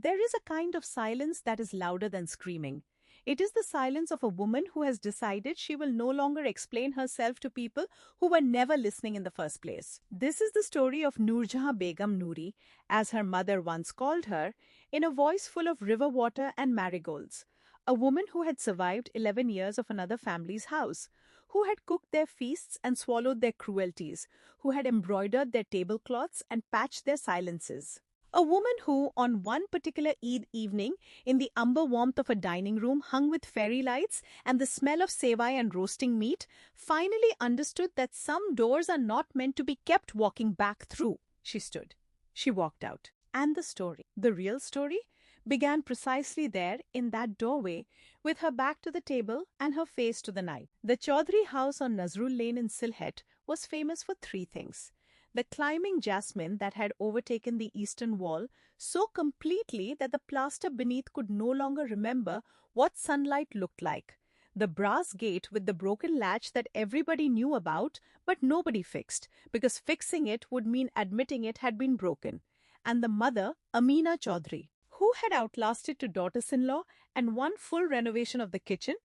There is a kind of silence that is louder than screaming. It is the silence of a woman who has decided she will no longer explain herself to people who were never listening in the first place. This is the story of Noorjahan Begum Noori, as her mother once called her, in a voice full of river water and marigolds. A woman who had survived 11 years of another family's house, who had cooked their feasts and swallowed their cruelties, who had embroidered their tablecloths and patched their silences. A woman who, on one particular Eid evening, in the umber warmth of a dining room hung with fairy lights and the smell of sevai and roasting meat, finally understood that some doors are not meant to be kept walking back through. She stood. She walked out. And the story, the real story, began precisely there in that doorway, with her back to the table and her face to the night. The Chaudhry house on Nazrul Lane in Sylhet was famous for three things. The climbing jasmine that had overtaken the eastern wall so completely that the plaster beneath could no longer remember what sunlight looked like. The brass gate with the broken latch that everybody knew about but nobody fixed, because fixing it would mean admitting it had been broken. And the mother, Amina Chaudhry, who had outlasted to daughters-in-law and one full renovation of the kitchen,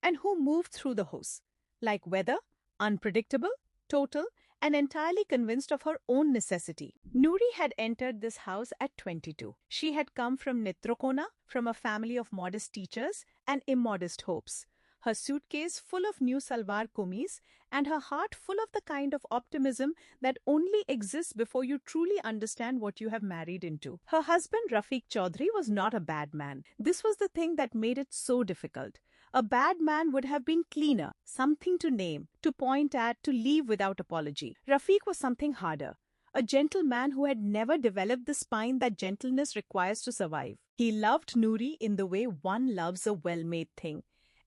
and who moved through the house, like weather, unpredictable, total, and entirely convinced of her own necessity. Noori had entered this house at 22. She had come from Netrokona, from a family of modest teachers and immodest hopes. Her suitcase full of new salwar kameez and her heart full of the kind of optimism that only exists before you truly understand what you have married into. Her husband Rafiq Chaudhry was not a bad man. This was the thing that made it so difficult. A bad man would have been cleaner, something to name, to point at, to leave without apology. Rafiq was something harder. A gentleman who had never developed the spine that gentleness requires to survive. He loved Noori in the way one loves a well-made thing,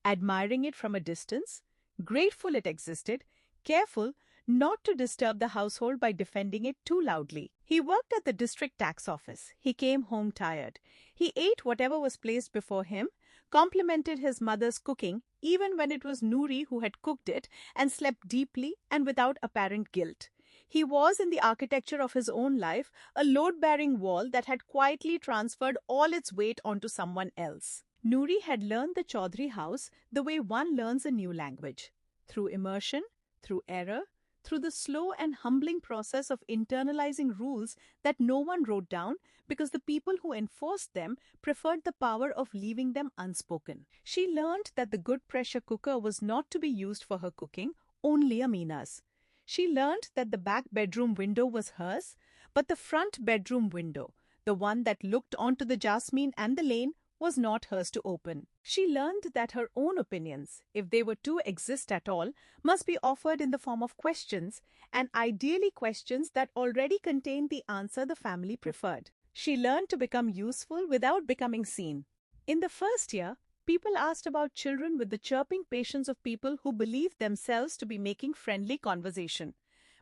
admiring it from a distance, grateful it existed, careful not to disturb the household by defending it too loudly. He worked at the district tax office. He came home tired. He ate whatever was placed before him, complimented his mother's cooking even when it was Noori who had cooked it, and slept deeply and without apparent guilt. He was, in the architecture of his own life, a load-bearing wall that had quietly transferred all its weight onto someone else. Noori had learned the Chaudhry house the way one learns a new language, through immersion, through error, through the slow and humbling process of internalizing rules that no one wrote down because the people who enforced them preferred the power of leaving them unspoken. She learned that the good pressure cooker was not to be used for her cooking, only Amina's. She learned that the back bedroom window was hers, but the front bedroom window, the one that looked onto the jasmine and the lane, was not hers to open. She learned that her own opinions, if they were to exist at all, must be offered in the form of questions, and ideally questions that already contained the answer the family preferred. She learned to become useful without becoming seen. In the first year, people asked about children with the chirping patience of people who believed themselves to be making friendly conversation.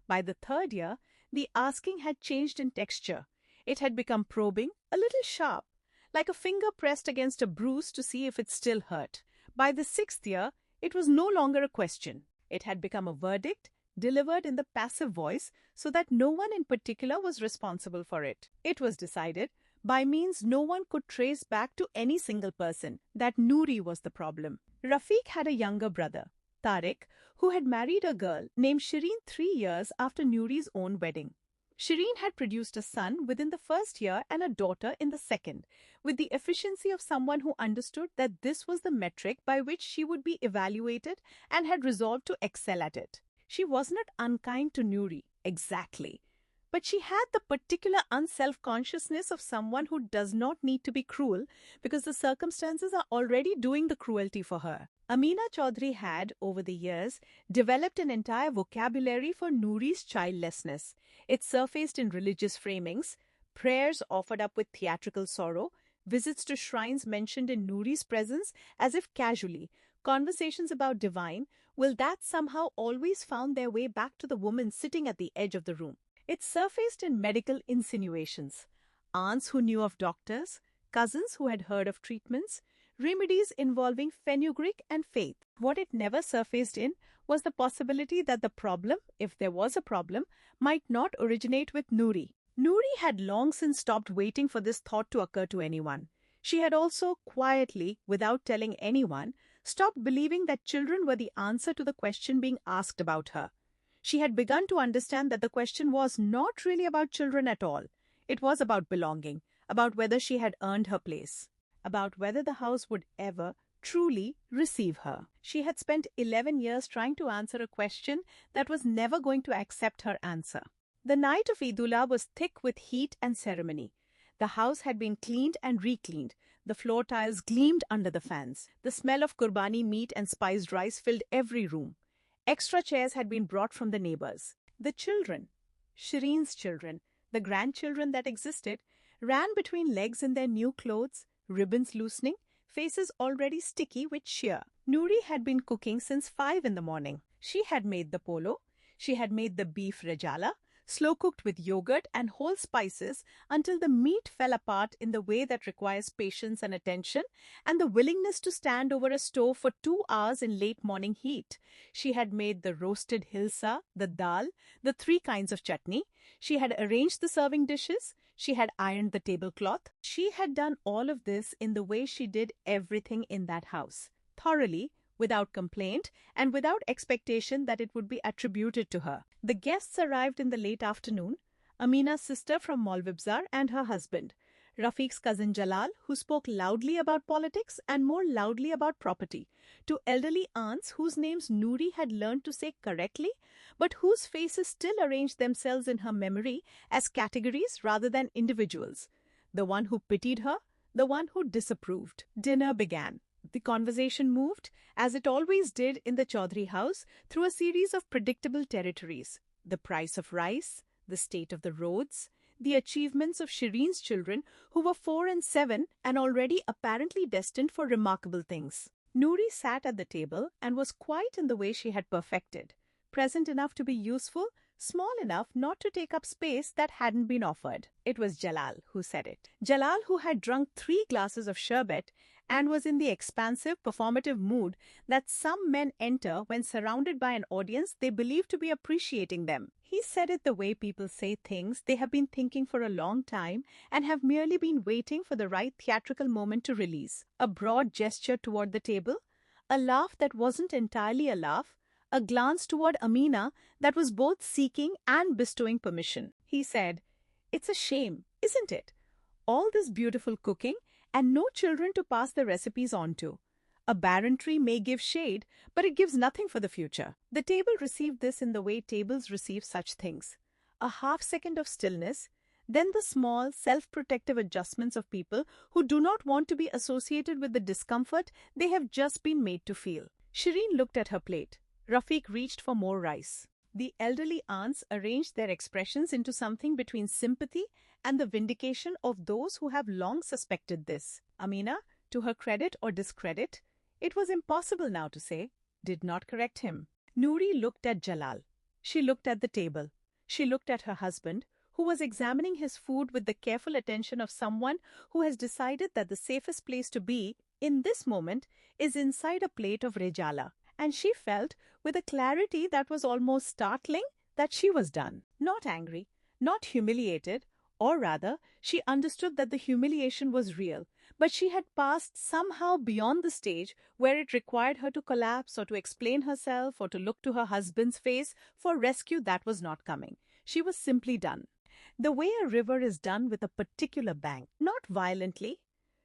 By the third year, the asking had changed in texture. It had become probing, a little sharp, like a finger pressed against a bruise to see if it still hurt. By the sixth year, it was no longer a question. It had become a verdict, delivered in the passive voice so that no one in particular was responsible for it. It was decided, by means no one could trace back to any single person, that Noori was the problem. Rafiq had a younger brother, Tariq, who had married a girl named Shireen 3 years after Noori's own wedding. Shireen had produced a son within the first year and a daughter in the second, with the efficiency of someone who understood that this was the metric by which she would be evaluated and had resolved to excel at it. She was not unkind to Noori, exactly, but she had the particular unself-consciousness of someone who does not need to be cruel because the circumstances are already doing the cruelty for her. Amina Chaudhry had, over the years, developed an entire vocabulary for Noori's childlessness. It surfaced in religious framings, prayers offered up with theatrical sorrow, visits to shrines mentioned in Noori's presence as if casually, conversations about divine, that somehow always found their way back to the woman sitting at the edge of the room. It surfaced in medical insinuations, aunts who knew of doctors, cousins who had heard of treatments, remedies involving fenugreek and faith. What it never surfaced in was the possibility that the problem, if there was a problem, might not originate with Noori. Noori had long since stopped waiting for this thought to occur to anyone. She had also quietly, without telling anyone, stopped believing that children were the answer to the question being asked about her. She had begun to understand that the question was not really about children at all. It was about belonging, about whether she had earned her place, about whether the house would ever truly receive her. She had spent 11 years trying to answer a question that was never going to accept her answer. The night of Eidullah was thick with heat and ceremony. The house had been cleaned and re-cleaned. The floor tiles gleamed under the fans. The smell of Qurbani meat and spiced rice filled every room. Extra chairs had been brought from the neighbors. The children, Shireen's children, the grandchildren that existed, ran between legs in their new clothes, ribbons loosening, faces already sticky with shear. Noori had been cooking since 5 in the morning. She had made the polo. She had made the beef rejala, slow-cooked with yogurt and whole spices until the meat fell apart in the way that requires patience and attention and the willingness to stand over a stove for 2 hours in late morning heat. She had made the roasted hilsa, the dal, the 3 kinds of chutney. She had arranged the serving dishes. She had ironed the tablecloth. She had done all of this in the way she did everything in that house, thoroughly, without complaint, and without expectation that it would be attributed to her. The guests arrived in the late afternoon, Amina's sister from Maulvibzar and her husband, Rafiq's cousin Jalal, who spoke loudly about politics and more loudly about property, to elderly aunts whose names Noori had learned to say correctly, but whose faces still arranged themselves in her memory as categories rather than individuals. The one who pitied her, the one who disapproved. Dinner began. The conversation moved, as it always did in the Chaudhry house, through a series of predictable territories. The price of rice, the state of the roads, the achievements of Shireen's children, who were 4 and 7 and already apparently destined for remarkable things. Noori sat at the table and was quiet in the way she had perfected, present enough to be useful, small enough not to take up space that hadn't been offered. It was Jalal who said it. Jalal, who had drunk 3 glasses of sherbet and was in the expansive, performative mood that some men enter when surrounded by an audience they believe to be appreciating them. He said it the way people say things they have been thinking for a long time and have merely been waiting for the right theatrical moment to release. A broad gesture toward the table, a laugh that wasn't entirely a laugh, a glance toward Amina that was both seeking and bestowing permission. He said, "It's a shame, isn't it? All this beautiful cooking and no children to pass the recipes on to. A barren tree may give shade, but it gives nothing for the future." The table received this in the way tables receive such things. A half-second of stillness, then the small, self-protective adjustments of people who do not want to be associated with the discomfort they have just been made to feel. Shireen looked at her plate. Rafiq reached for more rice. The elderly aunts arranged their expressions into something between sympathy and the vindication of those who have long suspected this. Amina, to her credit or discredit, it was impossible now to say, did not correct him. Noori looked at Jalal. She looked at the table. She looked at her husband, who was examining his food with the careful attention of someone who has decided that the safest place to be, in this moment, is inside a plate of rejala. And she felt, with a clarity that was almost startling, that she was done. Not angry, not humiliated, or rather, she understood that the humiliation was real, but she had passed somehow beyond the stage where it required her to collapse or to explain herself or to look to her husband's face for rescue that was not coming. She was simply done. The way a river is done with a particular bank, not violently,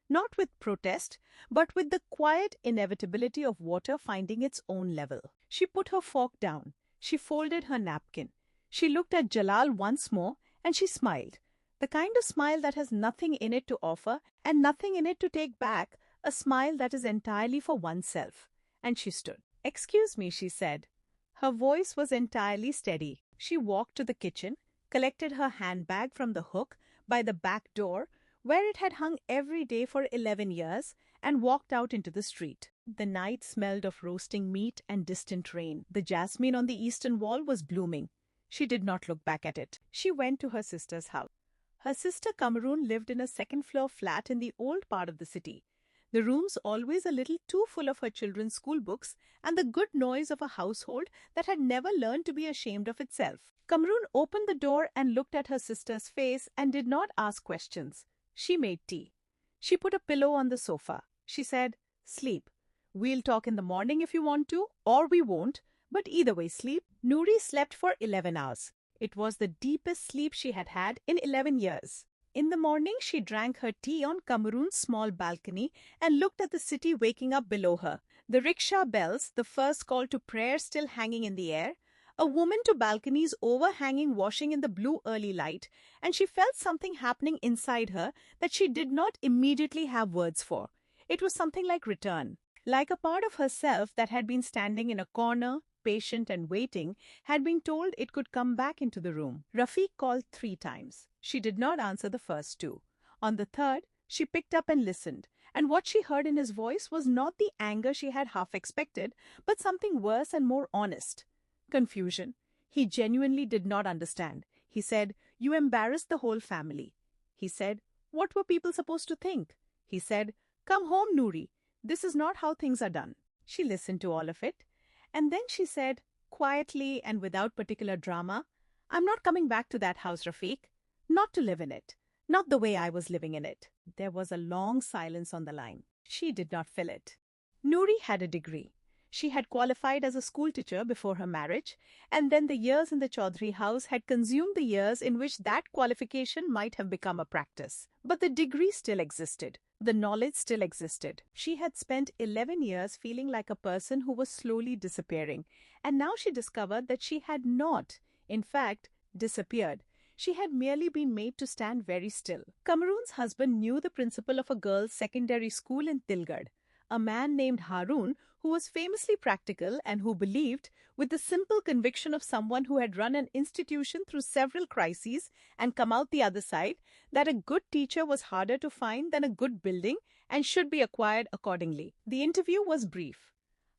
not with protest, but with the quiet inevitability of water finding its own level. She put her fork down. She folded her napkin. She looked at Jalal once more and she smiled. The kind of smile that has nothing in it to offer and nothing in it to take back, a smile that is entirely for oneself. And she stood. "Excuse me," she said. Her voice was entirely steady. She walked to the kitchen, collected her handbag from the hook by the back door, where it had hung every day for 11 years, and walked out into the street. The night smelled of roasting meat and distant rain. The jasmine on the eastern wall was blooming. She did not look back at it. She went to her sister's house. Her sister Cameroon lived in a second-floor flat in the old part of the city. the rooms always a little too full of her children's school books, and the good noise of a household that had never learned to be ashamed of itself. Kamrun opened the door and looked at her sister's face and did not ask questions. She made tea. She put a pillow on the sofa. She said, "Sleep. We'll talk in the morning if you want to, or we won't, but either way, sleep." Noori slept for 11 hours. It was the deepest sleep she had had in 11 years. In the morning, she drank her tea on Kamrun's small balcony and looked at the city waking up below her. The rickshaw bells, the first call to prayer still hanging in the air, a woman to balconies overhanging washing in the blue early light, and she felt something happening inside her that she did not immediately have words for. It was something like return. Like a part of herself that had been standing in a corner, patient and waiting, had been told it could come back into the room. Rafiq called 3 times. She did not answer the first 2. On the third, she picked up and listened, and what she heard in his voice was not the anger she had half expected, but something worse and more honest. Confusion. He genuinely did not understand. He said, "You embarrassed the whole family." He said, "What were people supposed to think?" He said, "Come home, Noori. This is not how things are done." She listened to all of it, and then she said, quietly and without particular drama, "I'm not coming back to that house, Rafiq. Not to live in it. Not the way I was living in it." There was a long silence on the line. She did not fill it. Noori had a degree. She had qualified as a school teacher before her marriage, and then the years in the Chaudhry house had consumed the years in which that qualification might have become a practice. But the degree still existed. The knowledge still existed. She had spent 11 years feeling like a person who was slowly disappearing, and now she discovered that she had not, in fact, disappeared. She had merely been made to stand very still. Kamrun's husband knew the principal of a girls' secondary school in Tilgad, a man named Harun who was famously practical and who believed, with the simple conviction of someone who had run an institution through several crises and come out the other side, that a good teacher was harder to find than a good building and should be acquired accordingly. The interview was brief.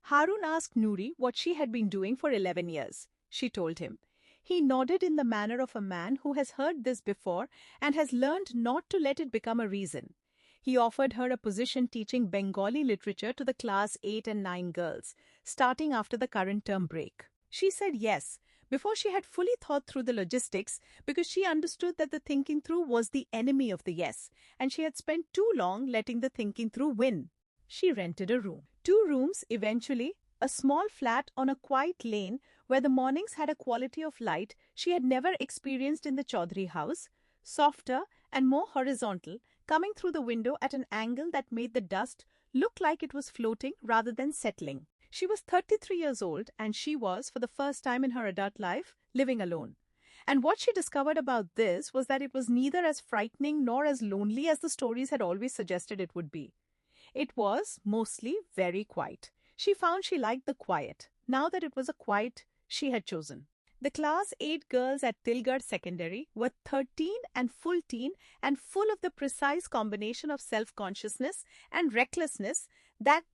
Harun asked Noori what she had been doing for 11 years. She told him. He nodded in the manner of a man who has heard this before and has learned not to let it become a reason. He offered her a position teaching Bengali literature to the class 8 and 9 girls, starting after the current term break. She said yes, before she had fully thought through the logistics, because she understood that the thinking through was the enemy of the yes, and she had spent too long letting the thinking through win. She rented a room. 2 rooms eventually, a small flat on a quiet lane where the mornings had a quality of light she had never experienced in the Chaudhry house, softer and more horizontal, coming through the window at an angle that made the dust look like it was floating rather than settling. She was 33 years old, and she was, for the first time in her adult life, living alone. And what she discovered about this was that it was neither as frightening nor as lonely as the stories had always suggested it would be. It was, mostly, very quiet. She found she liked the quiet, now that it was a quiet she had chosen. The class 8 girls at Tilgad Secondary were 13 and full teen and full of the precise combination of self-consciousness and recklessness that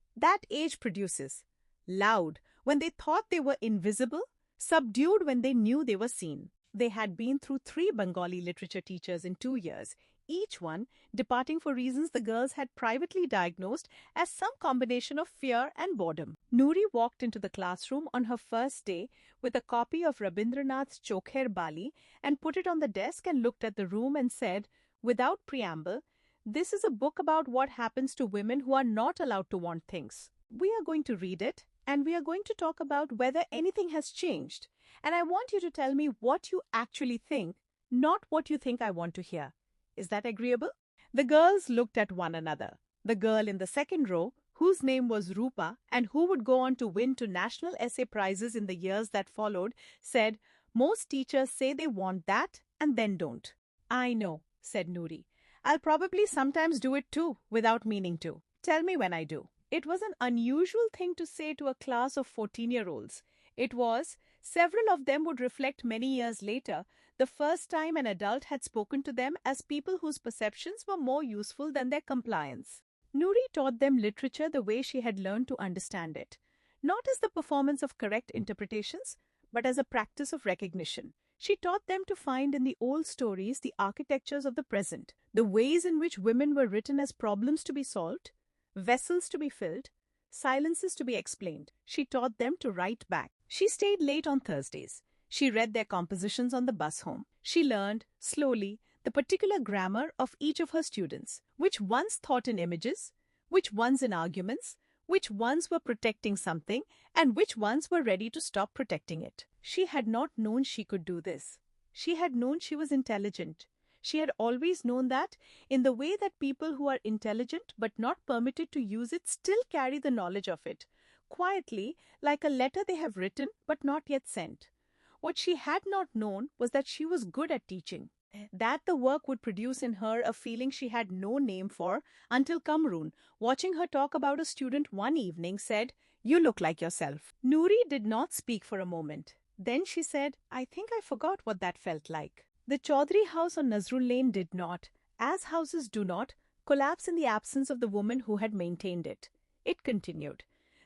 age produces. Loud when they thought they were invisible, subdued when they knew they were seen. They had been through 3 Bengali literature teachers in 2 years, each one departing for reasons the girls had privately diagnosed as some combination of fear and boredom. Noori walked into the classroom on her first day with a copy of Rabindranath's Chokher Bali and put it on the desk and looked at the room and said, without preamble, "This is a book about what happens to women who are not allowed to want things. We are going to read it, and we are going to talk about whether anything has changed. And I want you to tell me what you actually think, not what you think I want to hear. Is that agreeable?" The girls looked at one another. The girl in the second row, whose name was Rupa and who would go on to win 2 national essay prizes in the years that followed, said, "Most teachers say they want that and then don't." "I know," said Noori. "I'll probably sometimes do it too, without meaning to. Tell me when I do." It was an unusual thing to say to a class of 14-year-olds. It was, several of them would reflect many years later, the first time an adult had spoken to them as people whose perceptions were more useful than their compliance. Noori taught them literature the way she had learned to understand it, not as the performance of correct interpretations, but as a practice of recognition. She taught them to find in the old stories the architectures of the present, the ways in which women were written as problems to be solved, vessels to be filled, silences to be explained. She taught them to write back. She stayed late on Thursdays. She read their compositions on the bus home. She learned, slowly, the particular grammar of each of her students, which ones thought in images, which ones in arguments, which ones were protecting something, and which ones were ready to stop protecting it. She had not known she could do this. She had known she was intelligent. She had always known that, in the way that people who are intelligent but not permitted to use it still carry the knowledge of it, quietly, like a letter they have written but not yet sent. What she had not known was that she was good at teaching, that the work would produce in her a feeling she had no name for until Kamrun, watching her talk about a student one evening, said, "You look like yourself." Noori did not speak for a moment. Then she said, "I think I forgot what that felt like." The Chaudhry house on Nazrul Lane did not, as houses do not, collapse in the absence of the woman who had maintained it. It continued.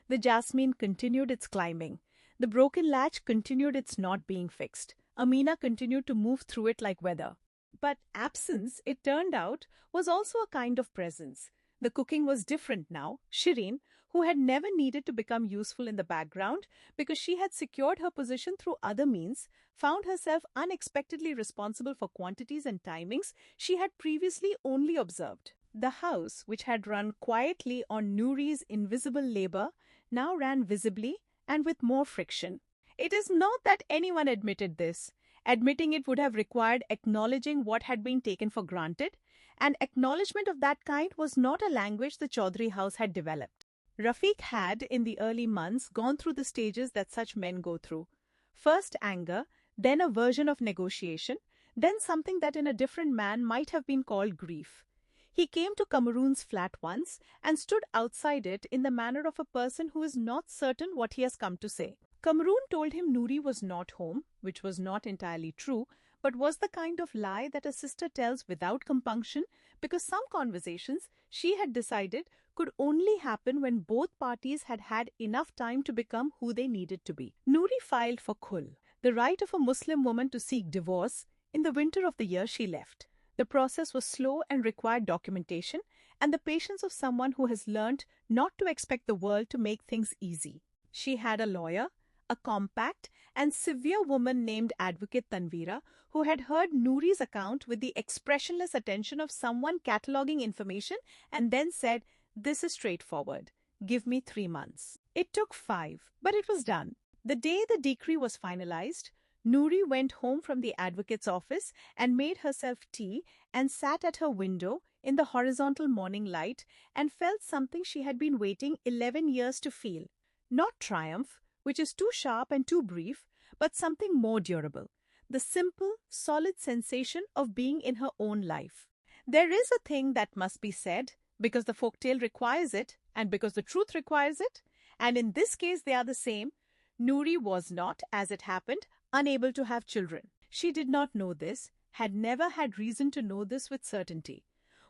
The jasmine continued its climbing. The broken latch continued its not being fixed. Amina continued to move through it like weather. But absence, it turned out, was also a kind of presence. The cooking was different now. Shireen, who had never needed to become useful in the background because she had secured her position through other means, found herself unexpectedly responsible for quantities and timings she had previously only observed. The house, which had run quietly on Noori's invisible labor, now ran visibly and with more friction. It is not that anyone admitted this. Admitting it would have required acknowledging what had been taken for granted, and acknowledgement of that kind was not a language the Chaudhry house had developed. Rafiq had, in the early months, gone through the stages that such men go through. First anger, then a version of negotiation, then something that in a different man might have been called grief. He came to Kamrun's flat once and stood outside it in the manner of a person who is not certain what he has come to say. Kamrun told him Noori was not home, which was not entirely true, but was the kind of lie that a sister tells without compunction because some conversations, she had decided, could only happen when both parties had had enough time to become who they needed to be. Noori filed for khul, the right of a Muslim woman to seek divorce, in the winter of the year she left. The process was slow and required documentation and the patience of someone who has learned not to expect the world to make things easy. She had a lawyer, a compact and severe woman named Advocate Tanveera, who had heard Noori's account with the expressionless attention of someone cataloguing information and then said, "This is straightforward. Give me 3 months." It took 5, but it was done. The day the decree was finalized, Noori went home from the advocate's office and made herself tea and sat at her window in the horizontal morning light and felt something she had been waiting 11 years to feel. Not triumph, which is too sharp and too brief, but something more durable. The simple, solid sensation of being in her own life. There is a thing that must be said, because the folktale requires it, and because the truth requires it, and in this case they are the same. Noori was not, as it happened, unable to have children. She did not know this, had never had reason to know this with certainty.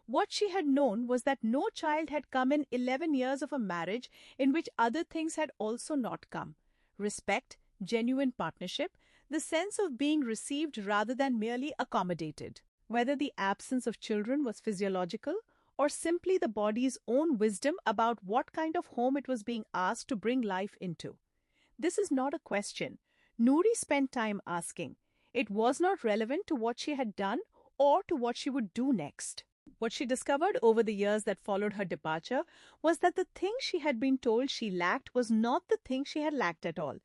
What she had known was that no child had come in 11 years of a marriage in which other things had also not come. Respect, genuine partnership, the sense of being received rather than merely accommodated. Whether the absence of children was physiological or simply the body's own wisdom about what kind of home it was being asked to bring life into. This is not a question. Noori spent time asking. It was not relevant to what she had done or to what she would do next. What she discovered over the years that followed her departure was that the thing she had been told she lacked was not the thing she had lacked at all.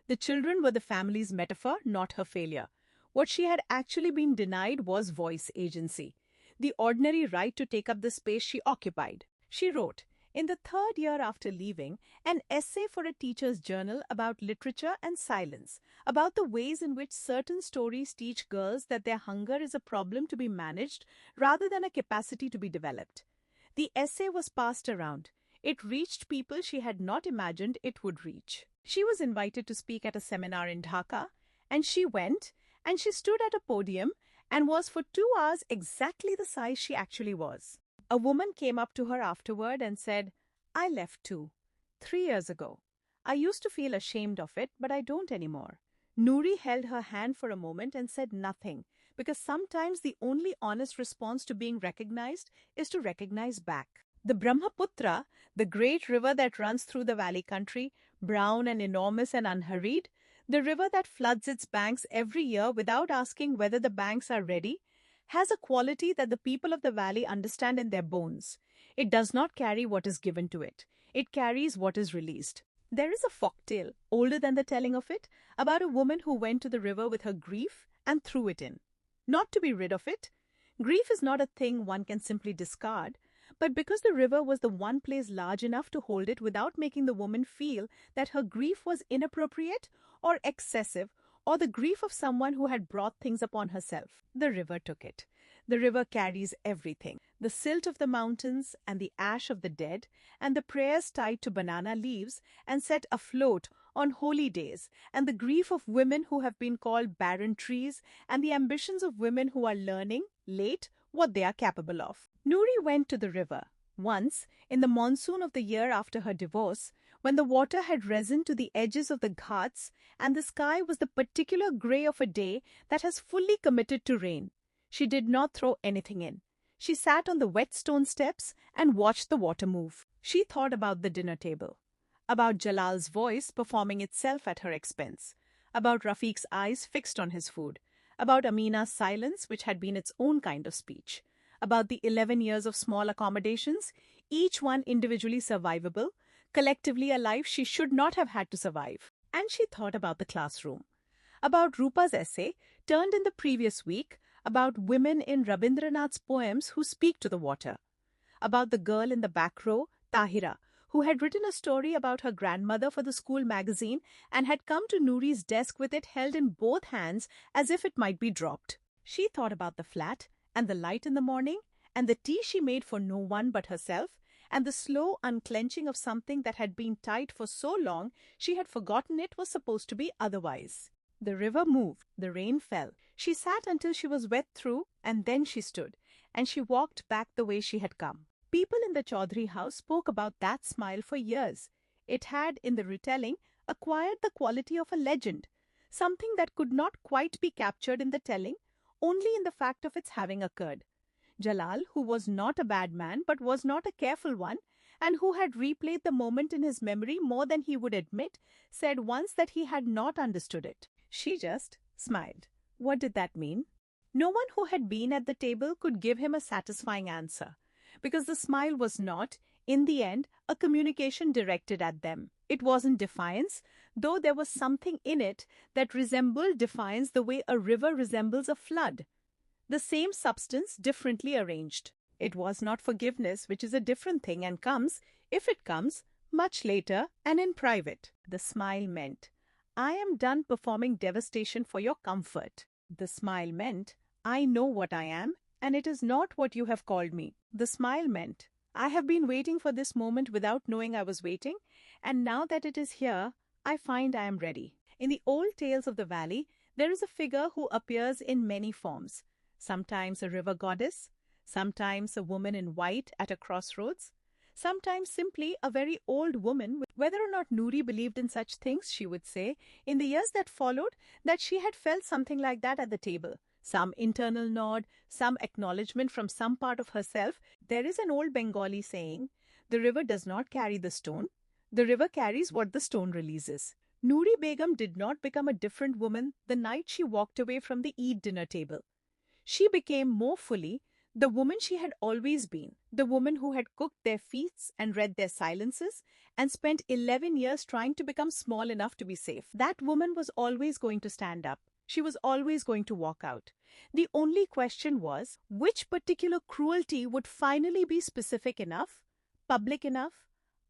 The children were the family's metaphor, not her failure. What she had actually been denied was voice agency, the ordinary right to take up the space she occupied. She wrote, in the 3rd year after leaving, an essay for a teacher's journal about literature and silence, about the ways in which certain stories teach girls that their hunger is a problem to be managed rather than a capacity to be developed. The essay was passed around. It reached people she had not imagined it would reach. She was invited to speak at a seminar in Dhaka, and she went, and she stood at a podium and was for 2 hours exactly the size she actually was. A woman came up to her afterward and said, "I left too, 3 years ago. I used to feel ashamed of it, but I don't anymore." Noori held her hand for a moment and said nothing, because sometimes the only honest response to being recognized is to recognize back. The Brahmaputra, the great river that runs through the valley country, brown and enormous and unhurried, the river that floods its banks every year without asking whether the banks are ready, has a quality that the people of the valley understand in their bones. It does not carry what is given to it. It carries what is released. There is a folktale, older than the telling of it, about a woman who went to the river with her grief and threw it in. Not to be rid of it. Grief is not a thing one can simply discard, but because the river was the one place large enough to hold it without making the woman feel that her grief was inappropriate or excessive, or the grief of someone who had brought things upon herself. The river took it. The river carries everything. The silt of the mountains and the ash of the dead and the prayers tied to banana leaves and set afloat on holy days and the grief of women who have been called barren trees and the ambitions of women who are learning, late, what they are capable of. Noori went to the river. Once, in the monsoon of the year after her divorce, when the water had risen to the edges of the ghats and the sky was the particular grey of a day that has fully committed to rain, she did not throw anything in. She sat on the wet stone steps and watched the water move. She thought about the dinner table, about Jalal's voice performing itself at her expense, about Rafiq's eyes fixed on his food, about Amina's silence, which had been its own kind of speech, about the 11 years of small accommodations, each one individually survivable, collectively a life she should not have had to survive. And she thought about the classroom, about Rupa's essay, turned in the previous week, about women in Rabindranath's poems who speak to the water, about the girl in the back row, Tahira, who had written a story about her grandmother for the school magazine and had come to Noori's desk with it held in both hands as if it might be dropped. She thought about the flat and the light in the morning and the tea she made for no one but herself and the slow unclenching of something that had been tight for so long she had forgotten it was supposed to be otherwise. The river moved, the rain fell. She sat until she was wet through, and then she stood, and she walked back the way she had come. People in the Chaudhry house spoke about that smile for years. It had, in the retelling, acquired the quality of a legend, something that could not quite be captured in the telling, only in the fact of its having occurred. Jalal, who was not a bad man but was not a careful one, and who had replayed the moment in his memory more than he would admit, said once that he had not understood it. She just smiled. What did that mean? No one who had been at the table could give him a satisfying answer, because the smile was not, in the end, a communication directed at them. It wasn't defiance, though there was something in it that resembled defiance the way a river resembles a flood. The same substance differently arranged. It was not forgiveness, which is a different thing and comes, if it comes, much later and in private. The smile meant, I am done performing devastation for your comfort. The smile meant, I know what I am, and it is not what you have called me. The smile meant, I have been waiting for this moment without knowing I was waiting, and now that it is here, I find I am ready. In the old tales of the valley, there is a figure who appears in many forms. Sometimes a river goddess, sometimes a woman in white at a crossroads, sometimes simply a very old woman. Whether or not Noori believed in such things, she would say, in the years that followed, that she had felt something like that at the table. Some internal nod, some acknowledgement from some part of herself. There is an old Bengali saying, the river does not carry the stone, the river carries what the stone releases. Noori Begum did not become a different woman the night she walked away from the Eid dinner table. She became more fully the woman she had always been, the woman who had cooked their feasts and read their silences and spent 11 years trying to become small enough to be safe. That woman was always going to stand up. She was always going to walk out. The only question was, which particular cruelty would finally be specific enough, public enough,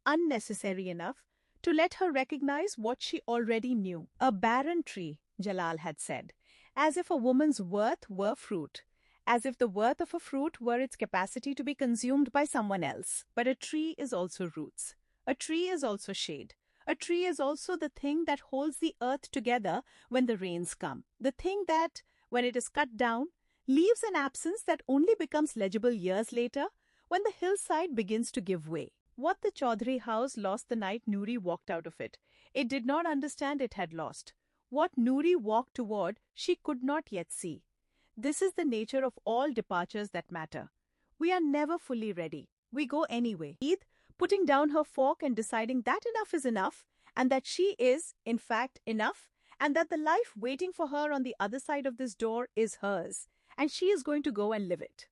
unnecessary enough, to let her recognize what she already knew. A barren tree, Jalal had said, as if a woman's worth were fruit. As if the worth of a fruit were its capacity to be consumed by someone else. But a tree is also roots. A tree is also shade. A tree is also the thing that holds the earth together when the rains come. The thing that, when it is cut down, leaves an absence that only becomes legible years later when the hillside begins to give way. What the Chaudhry house lost the night Noori walked out of it, it did not understand it had lost. What Noori walked toward, she could not yet see. This is the nature of all departures that matter. We are never fully ready. we go anyway. Eid, putting down her fork and deciding that enough is enough, and that she is, in fact, enough, and that the life waiting for her on the other side of this door is hers, and she is going to go and live it.